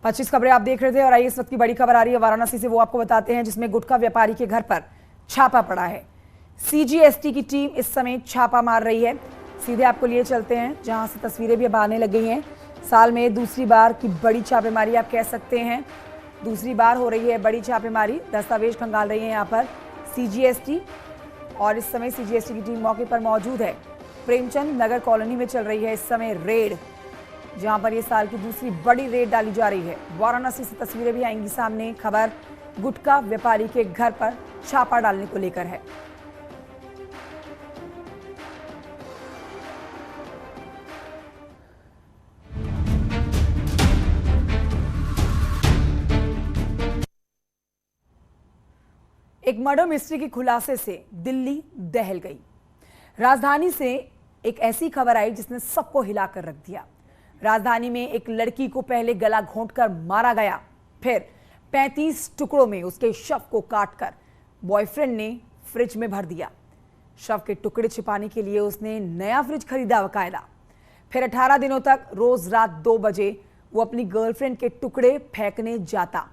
25 खबरें आप देख रहे थे और आइए इस वक्त की बड़ी खबर आ रही है वाराणसी से, वो आपको बताते हैं, जिसमें गुटखा व्यापारी के घर पर छापा पड़ा है। सीजीएसटी की टीम इस समय छापा मार रही है। सीधे आपको लिए चलते हैं जहां से तस्वीरें भी अब आने लग गई हैं। साल में दूसरी बार की बड़ी छापेमारी आप कह सकते हैं, दूसरी बार हो रही है बड़ी छापेमारी। दस्तावेज खंगाल रही है यहाँ पर सीजीएसटी और इस समय सीजीएसटी की टीम मौके पर मौजूद है। प्रेमचंद नगर कॉलोनी में चल रही है इस समय रेड, जहां पर ये साल की दूसरी बड़ी रेड डाली जा रही है। वाराणसी से तस्वीरें भी आएंगी सामने। खबर गुटखा व्यापारी के घर पर छापा डालने को लेकर है। एक मर्डर मिस्ट्री के खुलासे से दिल्ली दहल गई। राजधानी से एक ऐसी खबर आई जिसने सबको हिलाकर रख दिया। राजधानी में एक लड़की को पहले गला घोंटकर मारा गया, फिर 35 टुकड़ों में उसके शव को काटकर बॉयफ्रेंड ने फ्रिज में भर दिया। शव के टुकड़े छिपाने के लिए उसने नया फ्रिज खरीदा बकायदा। फिर 18 दिनों तक रोज रात 2 बजे वो अपनी गर्लफ्रेंड के टुकड़े फेंकने जाता।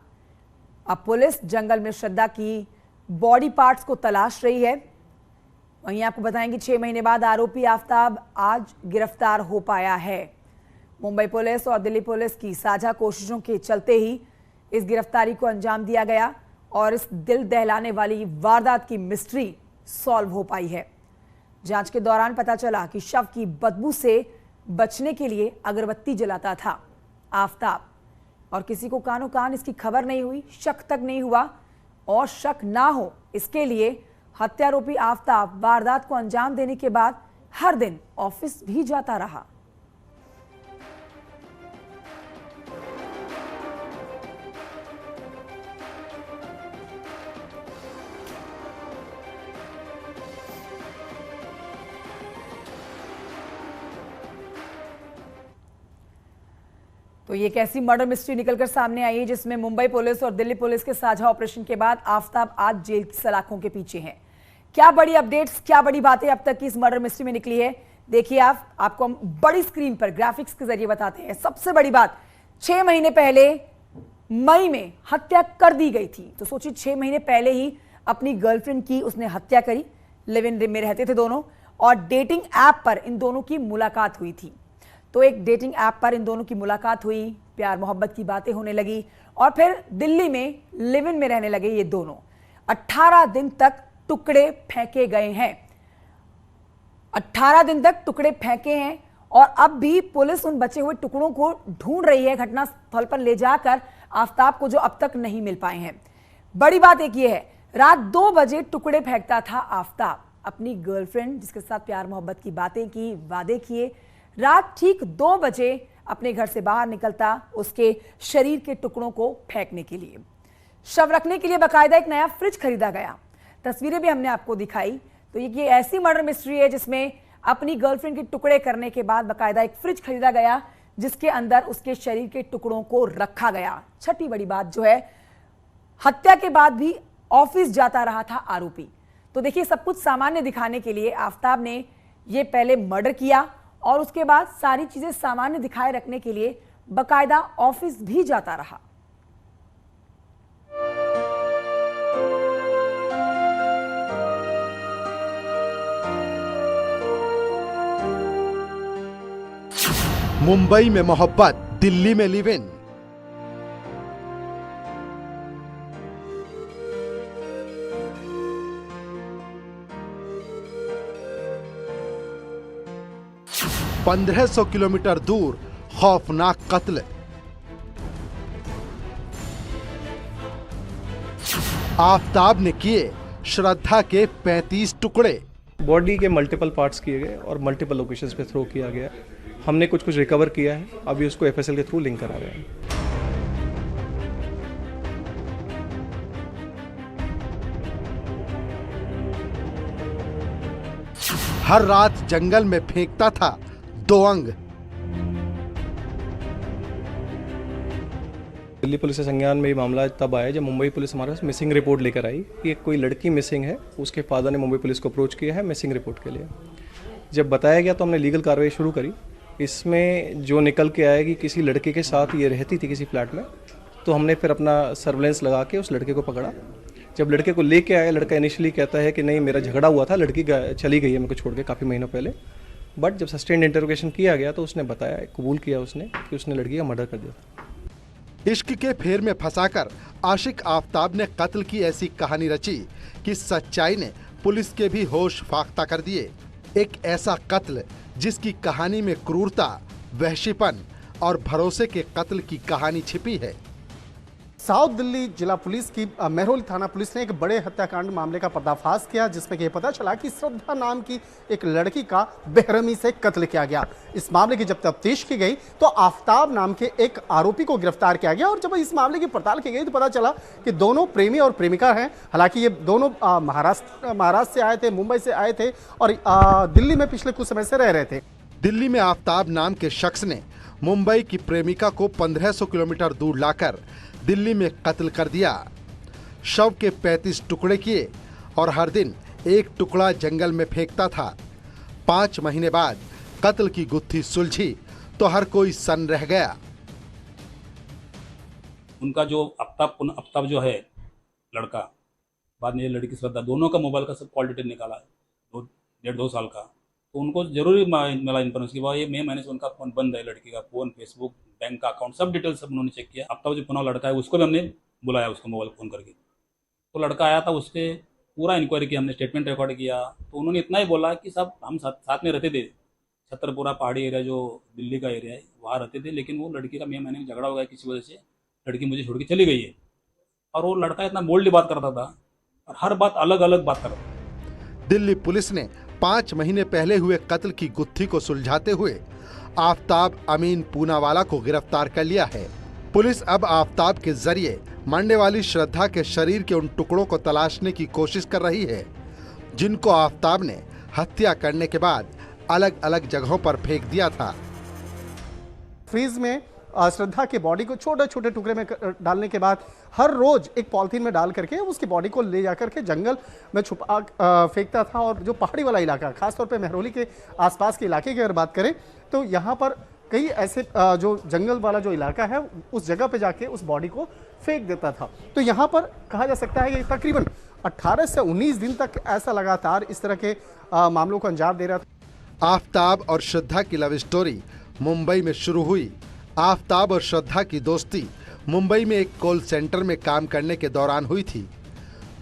अब पुलिस जंगल में श्रद्धा की बॉडी पार्ट्स को तलाश रही है। वहीं आपको बताएंगे 6 महीने बाद आरोपी आफताब आज गिरफ्तार हो पाया है। मुंबई पुलिस और दिल्ली पुलिस की साझा कोशिशों के चलते ही इस गिरफ्तारी को अंजाम दिया गया और इस दिल दहलाने वाली वारदात की मिस्ट्री सॉल्व हो पाई है। जांच के दौरान पता चला कि शव की बदबू से बचने के लिए अगरबत्ती जलाता था आफताब, और किसी को कानो कान इसकी खबर नहीं हुई, शक तक नहीं हुआ, और शक ना हो इसके लिए हत्यारोपी आफताब वारदात को अंजाम देने के बाद हर दिन ऑफिस भी जाता रहा। तो ये कैसी मर्डर मिस्ट्री निकलकर सामने आई है जिसमें मुंबई पुलिस और दिल्ली पुलिस के साझा ऑपरेशन के बाद आफताब आज जेल की सलाखों के पीछे हैं। क्या बड़ी अपडेट्स, क्या बड़ी बातें अब तक की इस मर्डर मिस्ट्री में निकली है, देखिए आपको हम बड़ी स्क्रीन पर ग्राफिक्स के जरिए बताते हैं। सबसे बड़ी बात, 6 महीने पहले मई में हत्या कर दी गई थी। तो सोचिए 6 महीने पहले ही अपनी गर्लफ्रेंड की उसने हत्या करी। लिव इन में रहते थे दोनों और डेटिंग ऐप पर इन दोनों की मुलाकात हुई थी। तो एक डेटिंग ऐप पर इन दोनों की मुलाकात हुई, प्यार मोहब्बत की बातें होने लगी और फिर दिल्ली में लिव इन में रहने लगे ये दोनों। 18 दिन तक टुकड़े फेंके गए हैं, 18 दिन तक टुकड़े फेंके हैं और अब भी पुलिस उन बचे हुए टुकड़ों को ढूंढ रही है, घटनास्थल पर ले जाकर आफताब को, जो अब तक नहीं मिल पाए हैं। बड़ी बात एक ये है, रात 2 बजे टुकड़े फेंकता था आफताब। अपनी गर्लफ्रेंड जिसके साथ प्यार मोहब्बत की बातें की, वादे किए, रात ठीक 2 बजे अपने घर से बाहर निकलता उसके शरीर के टुकड़ों को फेंकने के लिए। शव रखने के लिए बकायदा एक नया फ्रिज खरीदा गया। तस्वीरें भी हमने आपको दिखाई। तो ये ऐसी मर्डर मिस्ट्री है जिसमें अपनी गर्लफ्रेंड के टुकड़े करने के बाद बकायदा एक फ्रिज खरीदा गया जिसके अंदर उसके शरीर के टुकड़ों को रखा गया। छठी बड़ी बात जो है, हत्या के बाद भी ऑफिस जाता रहा था आरोपी। तो देखिए, सब कुछ सामान्य दिखाने के लिए आफताब ने ये पहले मर्डर किया और उसके बाद सारी चीजें सामान्य दिखाए रखने के लिए बकायदा ऑफिस भी जाता रहा। मुंबई में मोहब्बत, दिल्ली में लिव इन। पंद्रह 1,500 किलोमीटर दूर खौफनाक कत्ल। आफताब ने किए श्रद्धा के 35 टुकड़े। बॉडी के मल्टीपल पार्ट्स किए गए और मल्टीपल लोकेशंस पे थ्रो किया गया। हमने कुछ रिकवर किया है, अभी उसको एफएसएल के थ्रू लिंक करा रहे हैं। हर रात जंगल में फेंकता था 2 अंग। दिल्ली पुलिस के संज्ञान में ये मामला तब आया जब मुंबई पुलिस हमारे पास मिसिंग रिपोर्ट लेकर आई कि कोई लड़की मिसिंग है। उसके फादर ने मुंबई पुलिस को अप्रोच किया है मिसिंग रिपोर्ट के लिए। जब बताया गया तो हमने लीगल कार्रवाई शुरू करी इसमें जो निकल के आया कि किसी लड़के के साथ ये रहती थी किसी फ्लैट में, तो हमने फिर अपना सर्वेलेंस लगा के उस लड़के को पकड़ा। जब लड़के को लेके आया, लड़का इनिशियली कहता है कि नहीं मेरा झगड़ा हुआ था, लड़की चली गई है मेरे को छोड़ के काफ़ी महीनों पहले। बट जब सस्टेन्ड इंटरोगेशन किया गया तो उसने बताया, कबूल किया उसने कि उसने लड़की का मर्डर कर दिया था। इश्क के फेर में फंसाकर आशिक आफ्ताब ने कत्ल की ऐसी कहानी रची कि सच्चाई ने पुलिस के भी होश फाख्ता कर दिए। एक ऐसा कत्ल जिसकी कहानी में क्रूरता, वहशीपन और भरोसे के कत्ल की कहानी छिपी है। साउथ दिल्ली जिला पुलिस की मेहरौली थाना पुलिस ने एक बड़े हत्याकांड मामले का पर्दाफाश किया, जिसमें कि पता चला कि श्रद्धा नाम की एक लड़की का बेरहमी से कत्ल किया गया। इस मामले की जब तफ्तीश की गई तो आफ्ताब नाम के एक आरोपी को गिरफ्तार किया गया, और जब इस मामले की पड़ताल की गई तो पता चला कि दोनों प्रेमी और प्रेमिका हैं। हालांकि ये दोनों महाराष्ट्र से आए थे, मुंबई से आए थे और दिल्ली में पिछले कुछ समय से रह रहे थे। दिल्ली में आफ्ताब नाम के शख्स ने मुंबई की प्रेमिका को 1500 किलोमीटर दूर लाकर दिल्ली में कत्ल कर दिया। शव के 35 टुकड़े किए और हर दिन एक टुकड़ा जंगल में फेंकता था। 5 महीने बाद कत्ल की गुत्थी सुलझी तो हर कोई सन्न रह गया। उनका जो आफ्ताब जो है लड़का, बाद में ये लड़की श्रद्धा, दोनों का मोबाइल का सब कॉल डिटेल निकाला, 1.5-2 साल का। तो उनको जरूरी मिला इन्फॉर्मेशन कि ये महीने से उनका फ़ोन बंद है, लड़की का फ़ोन, फेसबुक, बैंक का अकाउंट, सब डिटेल सब उन्होंने चेक किया। आफ्ताब जो पुनः लड़का है उसको भी हमने बुलाया, उसको मोबाइल फ़ोन करके। तो लड़का आया था, उसके पूरा इंक्वायरी किया हमने, स्टेटमेंट रिकॉर्ड किया। तो उन्होंने इतना ही बोला कि सब हम साथ में रहते थे, छतरपुरा पहाड़ी एरिया जो दिल्ली का एरिया है वहाँ रहते थे, लेकिन वो लड़की का मई महीने में झगड़ा हो गया किसी वजह से, लड़की मुझे छोड़ के चली गई है। और वो लड़का इतना बोल्डली बात करता था और हर बात अलग अलग बात करता था। दिल्ली पुलिस ने 5 महीने पहले हुए कत्ल की गुत्थी को सुलझाते हुए आफ्ताब अमीन पूनावाला को गिरफ्तार कर लिया है। पुलिस अब आफ्ताब के जरिए मरने वाली श्रद्धा के शरीर के उन टुकड़ों को तलाशने की कोशिश कर रही है जिनको आफ्ताब ने हत्या करने के बाद अलग अलग जगहों पर फेंक दिया था। फ्रीज में श्रद्धा के बॉडी को छोटे छोटे टुकड़े में डालने के बाद हर रोज एक पॉलिथीन में डाल करके उसकी बॉडी को ले जाकर के जंगल में छुपा फेंकता था। और जो पहाड़ी वाला इलाका, खासतौर पे मेहरौली के आसपास के इलाके की अगर बात करें तो यहाँ पर कई ऐसे जो जंगल वाला जो इलाका है उस जगह पे जाके उस बॉडी को फेंक देता था। तो यहाँ पर कहा जा सकता है कि तकरीबन 18 से 19 दिन तक ऐसा लगातार इस तरह के मामलों को अंजाम दे रहा था। आफ्ताब और श्रद्धा की लव स्टोरी मुंबई में शुरू हुई। आफ्ताब और श्रद्धा की दोस्ती मुंबई में एक कॉल सेंटर में काम करने के दौरान हुई थी।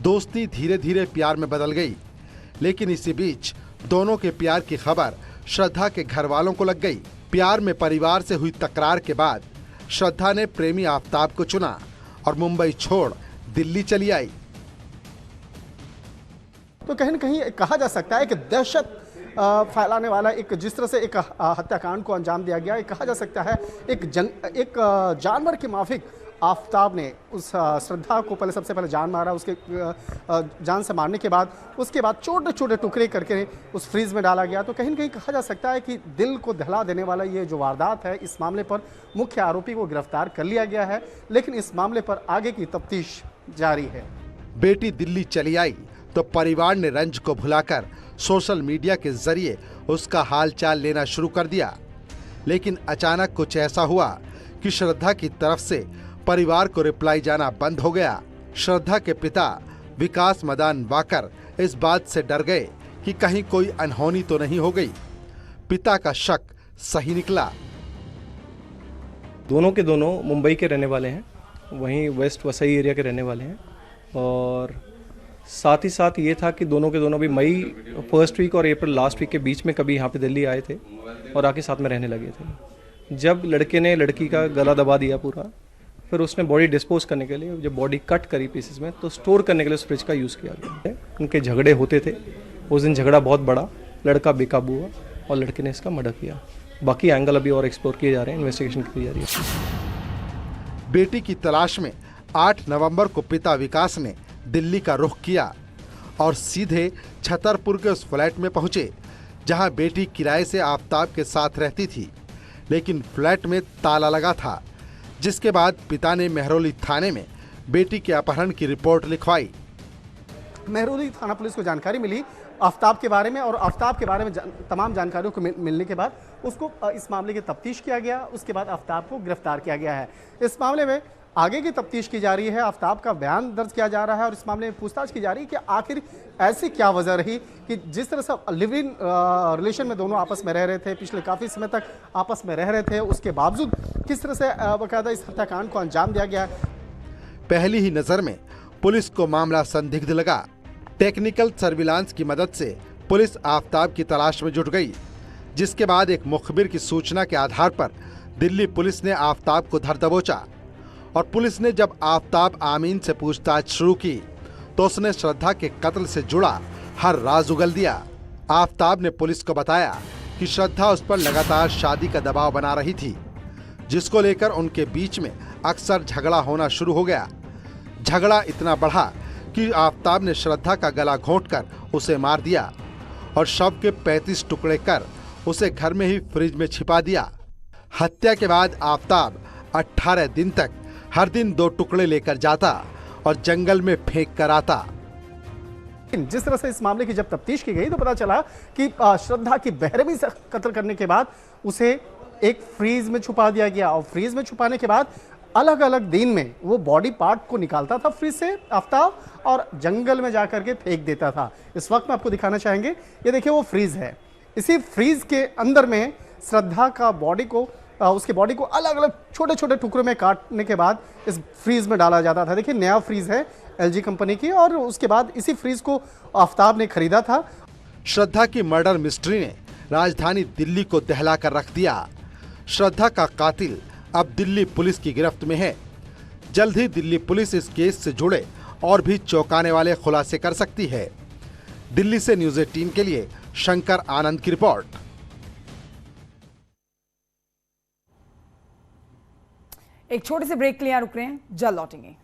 दोस्ती धीरे धीरे प्यार में बदल गई, लेकिन इसी बीच दोनों के प्यार की खबर श्रद्धा के घर वालों को लग गई। प्यार में परिवार से हुई तकरार के बाद श्रद्धा ने प्रेमी आफ्ताब को चुना और मुंबई छोड़ दिल्ली चली आई। तो कहीं न कहीं कहा जा सकता है कि दहशत फैलाने वाला एक जिस तरह से एक हत्याकांड को अंजाम दिया गया, कहा जा सकता है एक जानवर के माफिक आफ्ताब ने उस श्रद्धा को सबसे पहले जान मारा। उसके जान से मारने के बाद उसके बाद छोटे छोटे टुकड़े करके उस फ्रीज में डाला गया। तो कहीं न कहीं कहा जा सकता है कि दिल को दहला देने वाला ये जो वारदात है, इस मामले पर मुख्य आरोपी को गिरफ्तार कर लिया गया है, लेकिन इस मामले पर आगे की तफ्तीश जारी है। बेटी दिल्ली चली आई तो परिवार ने रंज को भुलाकर सोशल मीडिया के जरिए उसका हालचाल लेना शुरू कर दिया। लेकिन अचानक कुछ ऐसा हुआ कि श्रद्धा की तरफ से परिवार को रिप्लाई जाना बंद हो गया। श्रद्धा के पिता विकास मदान वाकर इस बात से डर गए कि कहीं कोई अनहोनी तो नहीं हो गई। पिता का शक सही निकला। दोनों के दोनों मुंबई के रहने वाले हैं, वहीं वेस्ट वसई एरिया के रहने वाले हैं। और साथ ही साथ ये था कि दोनों के दोनों भी मई फर्स्ट वीक और अप्रैल लास्ट वीक के बीच में कभी यहाँ पे दिल्ली आए थे और आके साथ में रहने लगे थे। जब लड़के ने लड़की का गला दबा दिया पूरा, फिर उसने बॉडी डिस्पोज करने के लिए जब बॉडी कट करी पीसेस में तो स्टोर करने के लिए उस फ्रिज का यूज़ किया गया। उनके झगड़े होते थे, उस दिन झगड़ा बहुत बड़ा, लड़का बेकाबू हुआ और लड़के ने इसका मर्डर किया। बाकी एंगल अभी और एक्सप्लोर किए जा रहे हैं, इन्वेस्टिगेशन की जा रही है। बेटी की तलाश में 8 नवंबर को पिता विकास ने दिल्ली का रुख किया और सीधे छतरपुर के उस फ्लैट में पहुंचे जहां बेटी किराए से आफ्ताब के साथ रहती थी, लेकिन फ्लैट में ताला लगा था। जिसके बाद पिता ने मेहरौली थाने में बेटी के अपहरण की रिपोर्ट लिखवाई। मेहरौली थाना पुलिस को जानकारी मिली आफ्ताब के बारे में, और आफ्ताब के बारे में तमाम जानकारियों को मिलने के बाद उसको इस मामले की तफ्तीश किया गया। उसके बाद आफ्ताब को गिरफ्तार किया गया है। इस मामले में आगे की तफ्तीश की जा रही है, आफ्ताब का बयान दर्ज किया जा रहा है और इस मामले में पूछताछ की जा रही है कि आखिर ऐसी क्या वजह रही कि जिस तरह से लिव इन रिलेशन में दोनों आपस में रह रहे थे, पिछले काफ़ी समय तक आपस में रह रहे थे, उसके बावजूद किस तरह से बाकायदा इस हत्याकांड को अंजाम दिया गया है। पहली ही नजर में पुलिस को मामला संदिग्ध लगा। टेक्निकल सर्विलांस की मदद से पुलिस आफ्ताब की तलाश में जुट गई, जिसके बाद एक मुखबिर की सूचना के आधार पर दिल्ली पुलिस ने आफ्ताब को धर दबोचा और पुलिस ने जब आफ्ताब आमीन से पूछताछ शुरू की तो उसने श्रद्धा के कत्ल से जुड़ा हर राज उगल दिया। आफ्ताब ने पुलिस को बताया कि श्रद्धा उस पर लगातार शादी का दबाव बना रही थी, जिसको लेकर उनके बीच में अक्सर झगड़ा होना शुरू हो गया। झगड़ा इतना बढ़ा कि आफ्ताब ने श्रद्धा का गला घोंटकर उसे मार दिया और शव के 35 टुकड़े कर उसे घर में ही फ्रिज में छिपा दिया। हत्या के बाद आफ्ताब 18 दिन तक हर दिन 2 टुकड़े लेकर जाता और जंगल में फेंक कर आता। जिस तरह से इस मामले की जब तफ्तीश की गई तो पता चला कि श्रद्धा की बेरहमी से कत्ल करने के बाद उसे एक फ्रीज में छुपा दिया गया और फ्रीज में छुपाने के बाद अलग अलग दिन में वो बॉडी पार्ट को निकालता था फ्रीज से आफ्ताब और जंगल में जाकर के फेंक देता था। इस वक्त मैं आपको दिखाना चाहेंगे, ये देखिए वो फ्रीज है। इसी फ्रीज के अंदर में श्रद्धा का बॉडी को उसके बॉडी को अलग अलग छोटे छोटे टुकड़ों में काटने के बाद इस फ्रीज में डाला जाता था। देखिए नया फ्रीज है LG कंपनी की और उसके बाद इसी फ्रीज को आफ्ताब ने खरीदा था। श्रद्धा की मर्डर मिस्ट्री ने राजधानी दिल्ली को दहला कर रख दिया। श्रद्धा का कातिल अब दिल्ली पुलिस की गिरफ्त में है। जल्द ही दिल्ली पुलिस इस केस से जुड़े और भी चौंकाने वाले खुलासे कर सकती है। दिल्ली से न्यूज़ 18 के लिए शंकर आनंद की रिपोर्ट। एक छोटे से ब्रेक के लिए रुक रहे हैं, जल्द लौटेंगे।